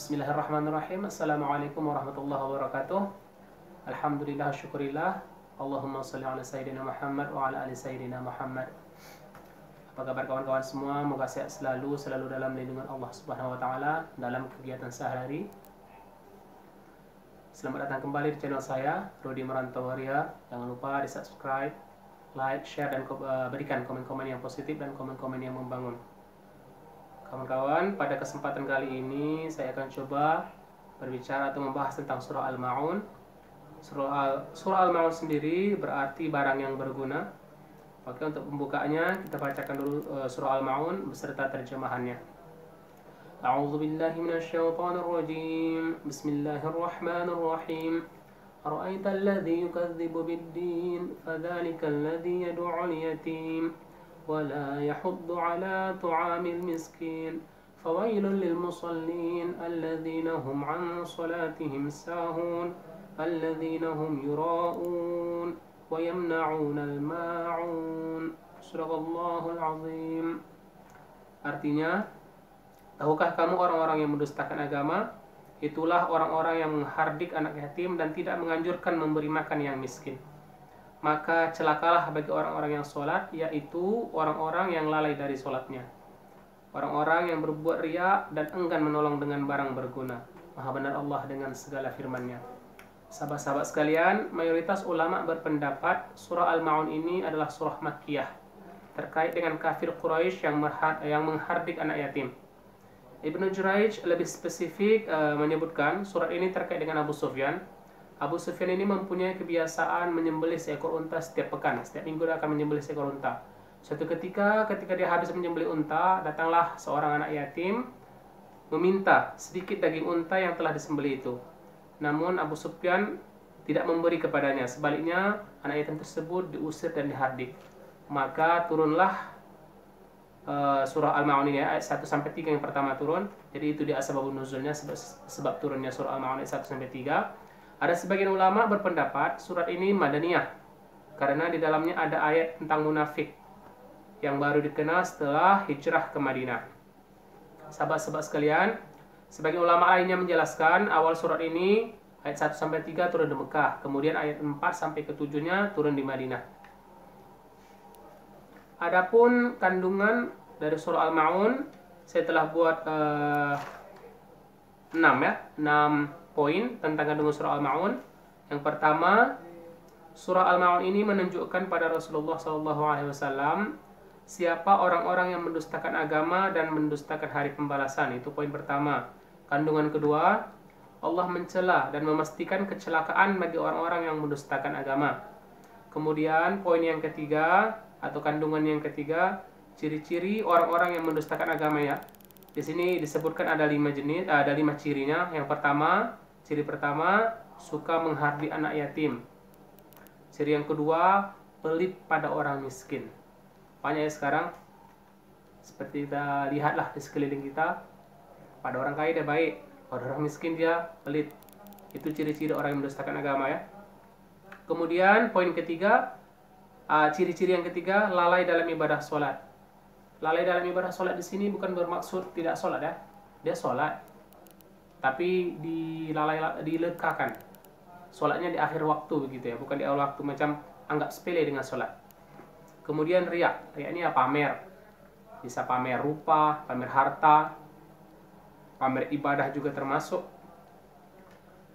Bismillahirrahmanirrahim. Assalamualaikum warahmatullahi wabarakatuh. Alhamdulillah, syukurillah. Allahumma salli ala Sayyidina Muhammad wa ala ali Sayyidina Muhammad. Apa kabar kawan-kawan semua? Moga sehat selalu dalam lindungan Allah Subhanahu wa taala dalam kegiatan sehari-hari. Selamat datang kembali di channel saya, Rudi Merantau Waria. Jangan lupa di-subscribe, like, share, dan berikan komen-komen yang positif dan komen-komen yang membangun. Kawan-kawan, pada kesempatan kali ini saya akan coba berbicara atau membahas tentang surah Al-Ma'un. Surah Al-Ma'un sendiri berarti barang yang berguna. Oke, untuk pembukaannya kita bacakan dulu surah Al-Ma'un beserta terjemahannya. A'udzu billahi minasyaitonir rajim. Bismillahirrahmanirrahim. Ara'aital ladzi yukadzibu bid-din, fadzalika alladzi yad'ul yatim ولا يحض على طعام المسكين فويل للمصلين الذين هم عن صلاتهم ساهون الذين هم يراءون ويمنعون الماعون صدق الله العظيم. Artinya, tahukah kamu orang-orang yang mendustakan agama? Itulah orang-orang yang menghardik anak yatim dan tidak menganjurkan memberi makan yang miskin. Maka celakalah bagi orang-orang yang sholat, yaitu orang-orang yang lalai dari sholatnya. Orang-orang yang berbuat riya dan enggan menolong dengan barang berguna. Maha benar Allah dengan segala firman-Nya. Sahabat-sahabat sekalian, mayoritas ulama berpendapat surah Al-Ma'un ini adalah surah Makkiyah, terkait dengan kafir Quraisy yang menghardik anak yatim. Ibnu Juraij lebih spesifik menyebutkan surat ini terkait dengan Abu Sufyan. Abu Sufyan ini mempunyai kebiasaan menyembelih seekor unta setiap pekan. Setiap minggu dia akan menyembelih seekor unta. Suatu ketika dia habis menyembelih unta, datanglah seorang anak yatim meminta sedikit daging unta yang telah disembelih itu. Namun Abu Sufyan tidak memberi kepadanya. Sebaliknya, anak yatim tersebut diusir dan dihardik. Maka turunlah surah Al-Ma'un ini, ayat 1-3 yang pertama turun. Jadi itu dia asbabun nuzulnya, sebab turunnya surah Al-Ma'un ayat 1-3. Ada sebagian ulama berpendapat surat ini Madaniyah karena di dalamnya ada ayat tentang munafik yang baru dikenal setelah hijrah ke Madinah. Sahabat-sahabat sekalian, sebagian ulama lainnya menjelaskan awal surat ini ayat 1-3 turun di Mekah, kemudian ayat 4-7-nya turun di Madinah. Adapun kandungan dari surah Al-Ma'un, saya telah buat 6 poin tentang kandungan surah Al-Ma'un. Yang pertama, surah Al-Ma'un ini menunjukkan pada Rasulullah SAW siapa orang-orang yang mendustakan agama dan mendustakan hari pembalasan. Itu poin pertama. Kandungan kedua, Allah mencela dan memastikan kecelakaan bagi orang-orang yang mendustakan agama. Kemudian poin yang ketiga atau kandungan yang ketiga, ciri-ciri orang-orang yang mendustakan agama ya. Di sini disebutkan ada 5 jenis, ada 5 cirinya. Yang pertama, ciri pertama, suka menghardik anak yatim. Ciri yang kedua, pelit pada orang miskin. Banyak ya sekarang, seperti kita lihatlah di sekeliling kita, pada orang kaya dia baik, pada orang miskin dia pelit. Itu ciri-ciri orang yang mendustakan agama ya. Kemudian poin ketiga, ciri-ciri yang ketiga, lalai dalam ibadah sholat. Lalai dalam ibadah sholat di sini bukan bermaksud tidak sholat ya, dia sholat, tapi dilekakan. Sholatnya di akhir waktu begitu ya, bukan di awal waktu, macam anggap sepele dengan sholat. Kemudian riya ini ya pamer, bisa pamer rupa, pamer harta, pamer ibadah juga termasuk.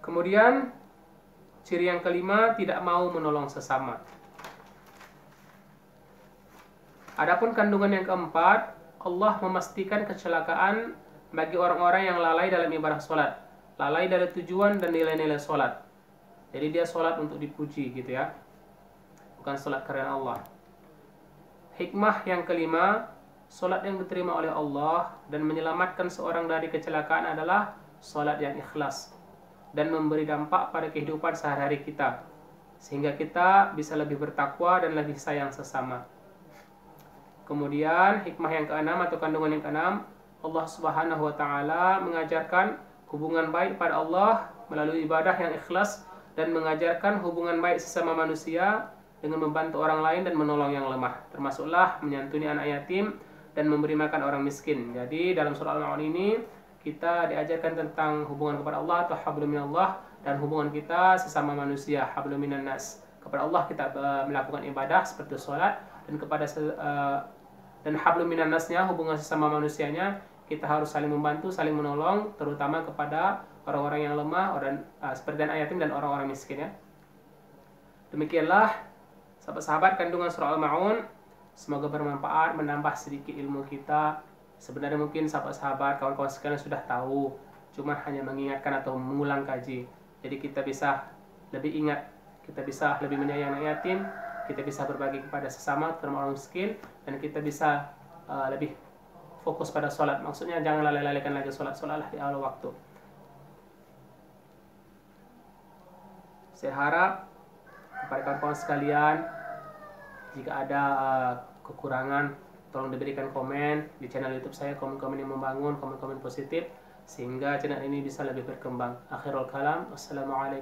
Kemudian ciri yang kelima, tidak mau menolong sesama. Adapun kandungan yang keempat, Allah memastikan kecelakaan bagi orang-orang yang lalai dalam ibadah sholat, lalai dari tujuan dan nilai-nilai sholat. Jadi dia sholat untuk dipuji gitu ya, bukan sholat karena Allah. Hikmah yang kelima, sholat yang diterima oleh Allah dan menyelamatkan seorang dari kecelakaan adalah sholat yang ikhlas dan memberi dampak pada kehidupan sehari-hari kita, sehingga kita bisa lebih bertakwa dan lebih sayang sesama. Kemudian hikmah yang keenam atau kandungan yang keenam, Allah Subhanahu wa taala mengajarkan hubungan baik pada Allah melalui ibadah yang ikhlas dan mengajarkan hubungan baik sesama manusia dengan membantu orang lain dan menolong yang lemah, termasuklah menyantuni anak yatim dan memberi makan orang miskin. Jadi dalam surah Al-Ma'un ini kita diajarkan tentang hubungan kepada Allah atau hablum minallah, dan hubungan kita sesama manusia, hablum minan nas. Kepada Allah kita melakukan ibadah seperti sholat, dan kepada dan hablum minan nasnya, hubungan sesama manusianya, kita harus saling membantu, saling menolong, terutama kepada orang-orang yang lemah, seperti anak yatim dan orang-orang miskin ya. Demikianlah sahabat-sahabat kandungan surah Al-Ma'un. Semoga bermanfaat, menambah sedikit ilmu kita. Sebenarnya mungkin sahabat-sahabat, kawan-kawan sekalian sudah tahu, cuma hanya mengingatkan atau mengulang kaji. Jadi kita bisa lebih ingat, kita bisa lebih menyayangi anak yatim, kita bisa berbagi kepada sesama, terutama orang miskin, dan kita bisa lebih fokus pada sholat. Maksudnya jangan lalai-lalaikan lagi sholat, sholatlah di awal waktu. Saya harap kepada kawan-kawan sekalian, jika ada kekurangan, tolong diberikan komen di channel YouTube saya, komen-komen yang membangun, komen-komen positif, sehingga channel ini bisa lebih berkembang. Akhirul kalam, wassalamualaikum.